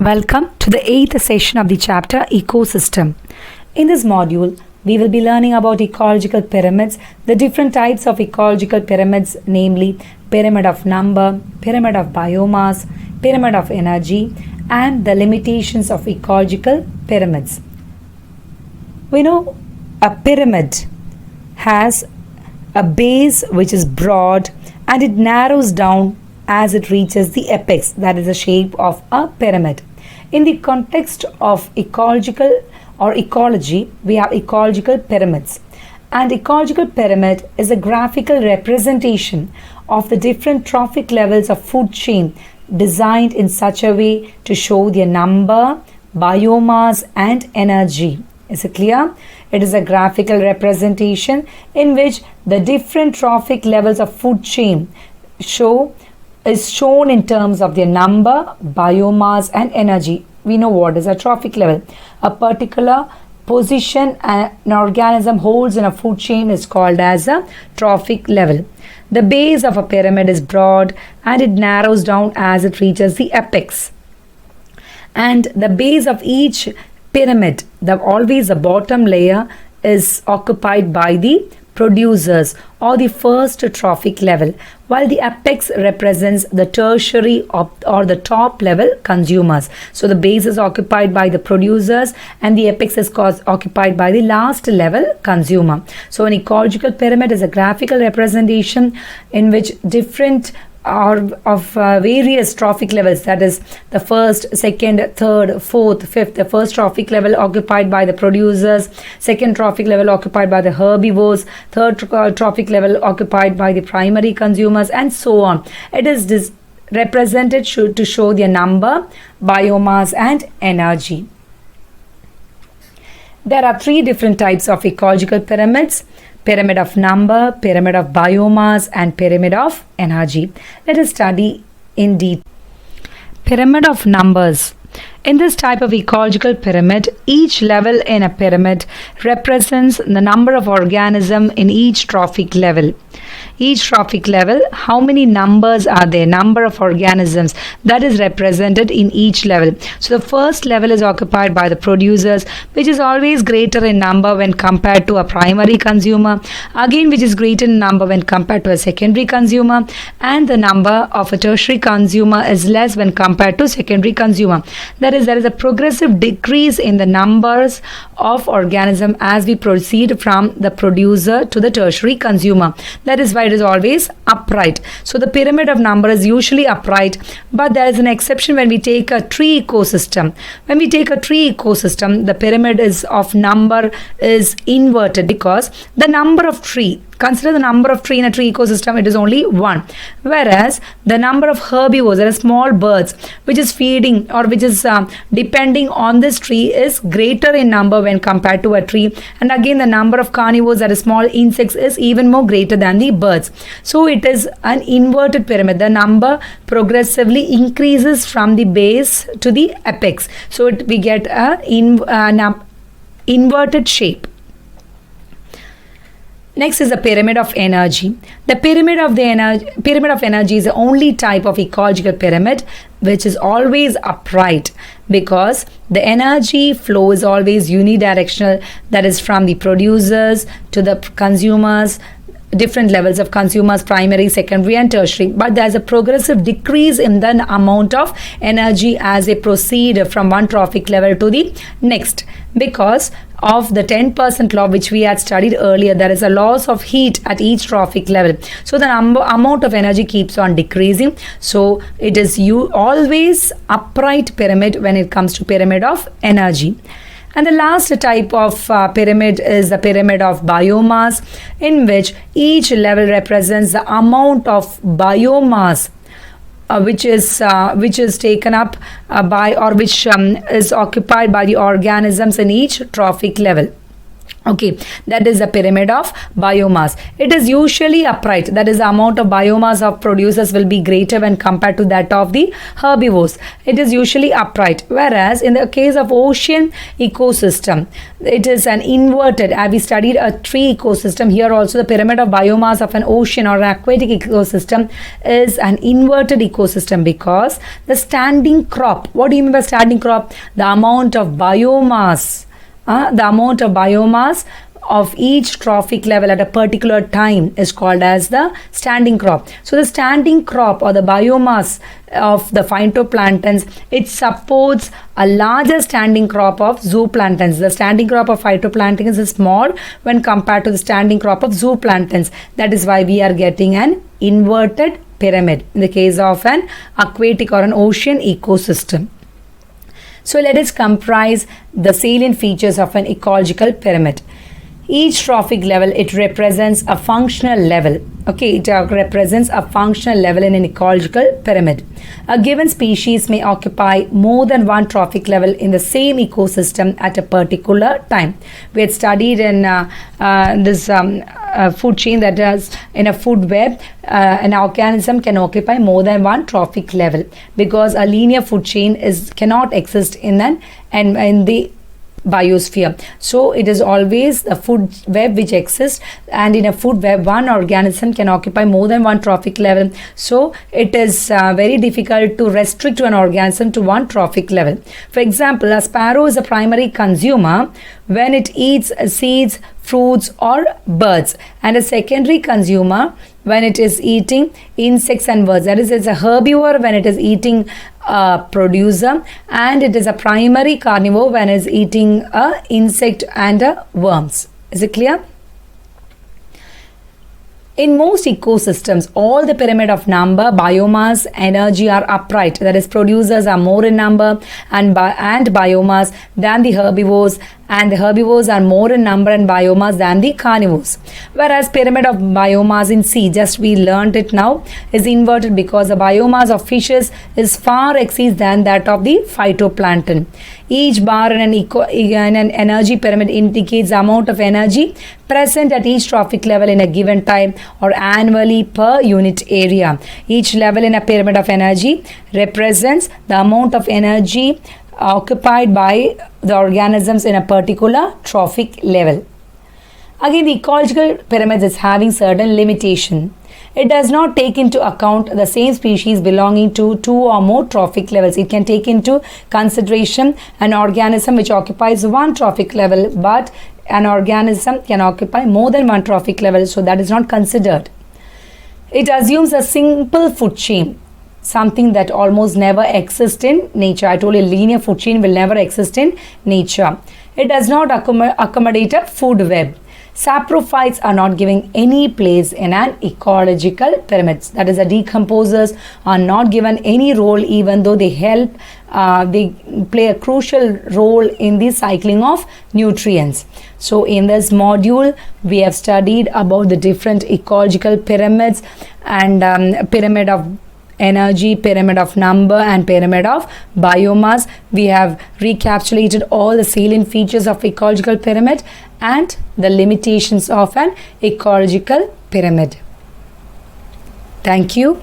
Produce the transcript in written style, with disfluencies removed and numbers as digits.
Welcome to the 8th session of the chapter Ecosystem. In this module, we will be learning about ecological pyramids, the different types of ecological pyramids, namely pyramid of number, pyramid of biomass, pyramid of energy, and the limitations of ecological pyramids. We know a pyramid has a base which is broad and it narrows down as it reaches the apex, that is the shape of a pyramid. In the context of ecological or ecology, we have ecological pyramids. And ecological pyramid is a graphical representation of the different trophic levels of food chain designed in such a way to show their number, biomass, and energy. Is it clear? It is a graphical representation in which the different trophic levels of food chain is shown in terms of their number, biomass, and energy. We know what is a trophic level. A particular position an organism holds in a food chain is called as a trophic level. The base of a pyramid is broad and it narrows down as it reaches the apex. And the base of each pyramid, always the bottom layer, is occupied by the producers or the first trophic level, while the apex represents the tertiary or the top level consumers. So the base is occupied by the producers and the apex is occupied by the last level consumer. So an ecological pyramid is a graphical representation in which different various trophic levels, that is the first, second, third, fourth, fifth. The first trophic level occupied by the producers, second trophic level occupied by the herbivores, third trophic level occupied by the primary consumers, and so on. It is represented to show their number, biomass, and energy. There are three different types of ecological pyramids: pyramid of number, pyramid of biomass, and pyramid of energy. Let us study in detail. Pyramid of numbers. In this type of ecological pyramid, each level in a pyramid represents the number of organisms in each trophic level. Each trophic level, how many numbers are there? Number of organisms that is represented in each level. So the first level is occupied by the producers, which is always greater in number when compared to a primary consumer, again which is greater in number when compared to a secondary consumer, and the number of a tertiary consumer is less when compared to secondary consumer. There is a progressive decrease in the numbers of organisms as we proceed from the producer to the tertiary consumer. That is why it is always upright. So the pyramid of number is usually upright, but there is an exception when we take a tree ecosystem. When we take a tree ecosystem, the pyramid of number is inverted because the number of tree, consider the number of tree in a tree ecosystem, it is only 1. Whereas the number of herbivores, that is small birds, which is feeding or which is depending on this tree, is greater in number when compared to a tree. And again, the number of carnivores, that is small insects, is even more greater than the birds. So it is an inverted pyramid. The number progressively increases from the base to the apex. So we get an inverted shape. Next is the pyramid of energy. The pyramid of energy is the only type of ecological pyramid which is always upright, because the energy flow is always unidirectional, that is from the producers to the consumers, different levels of consumers, primary, secondary, and tertiary. But there is a progressive decrease in the amount of energy as they proceed from one trophic level to the next, because of the 10% law which we had studied earlier. There is a loss of heat at each trophic level, so the amount of energy keeps on decreasing. So it is always upright pyramid when it comes to pyramid of energy. And the last type of pyramid is the pyramid of biomass, in which each level represents the amount of biomass which is taken up by or which is occupied by the organisms in each trophic level. Okay, that is the pyramid of biomass. It is usually upright, that is the amount of biomass of producers will be greater when compared to that of the herbivores. It is usually upright, whereas in the case of ocean ecosystem, it is an inverted. We studied a tree ecosystem, here also the pyramid of biomass of an ocean or an aquatic ecosystem is an inverted ecosystem, because the standing crop, what do you mean by standing crop? The amount of biomass of each trophic level at a particular time is called as the standing crop. So the standing crop or the biomass of the phytoplanktons, it supports a larger standing crop of zooplanktons. The standing crop of phytoplanktons is small when compared to the standing crop of zooplanktons. That is why we are getting an inverted pyramid in the case of an aquatic or an ocean ecosystem. So let us comprise the salient features of an ecological pyramid. Each trophic level, it represents a functional level. Okay, it represents a functional level in an ecological pyramid. A given species may occupy more than one trophic level in the same ecosystem at a particular time. We had studied in this food chain, that is in a food web, an organism can occupy more than one trophic level, because a linear food chain cannot exist in the biosphere. So it is always a food web which exists, and in a food web one organism can occupy more than one trophic level. So it is very difficult to restrict an organism to one trophic level. For example, a sparrow is a primary consumer when it eats seeds, fruits or birds, and a secondary consumer when it is eating insects and birds. That is, it's a herbivore when it is eating a producer, and it is a primary carnivore when it is eating a insect and worms. Is it clear? In most ecosystems, all the pyramid of number, biomass, energy are upright. That is, producers are more in number and biomass than the herbivores, and the herbivores are more in number and biomass than the carnivores. Whereas pyramid of biomass in sea, just we learned it now, is inverted because the biomass of fishes is far exceeds than that of the phytoplankton. Each bar in an energy pyramid indicates the amount of energy present at each trophic level in a given time or annually per unit area. Each level in a pyramid of energy represents the amount of energy occupied by the organisms in a particular trophic level. Again, the ecological pyramid is having certain limitation. It does not take into account the same species belonging to two or more trophic levels. It can take into consideration an organism which occupies one trophic level, but an organism can occupy more than one trophic level, so that is not considered. It assumes a simple food chain, something that almost never exists in nature. I told you linear food chain will never exist in nature. It does not accommodate a food web. Saprophytes are not given any place in an ecological pyramid. That is, the decomposers are not given any role, even though they play a crucial role in the cycling of nutrients. So in this module, we have studied about the different ecological pyramids and pyramid of energy, pyramid of number and pyramid of biomass. We have recapitulated all the salient features of ecological pyramid and the limitations of an ecological pyramid. Thank you.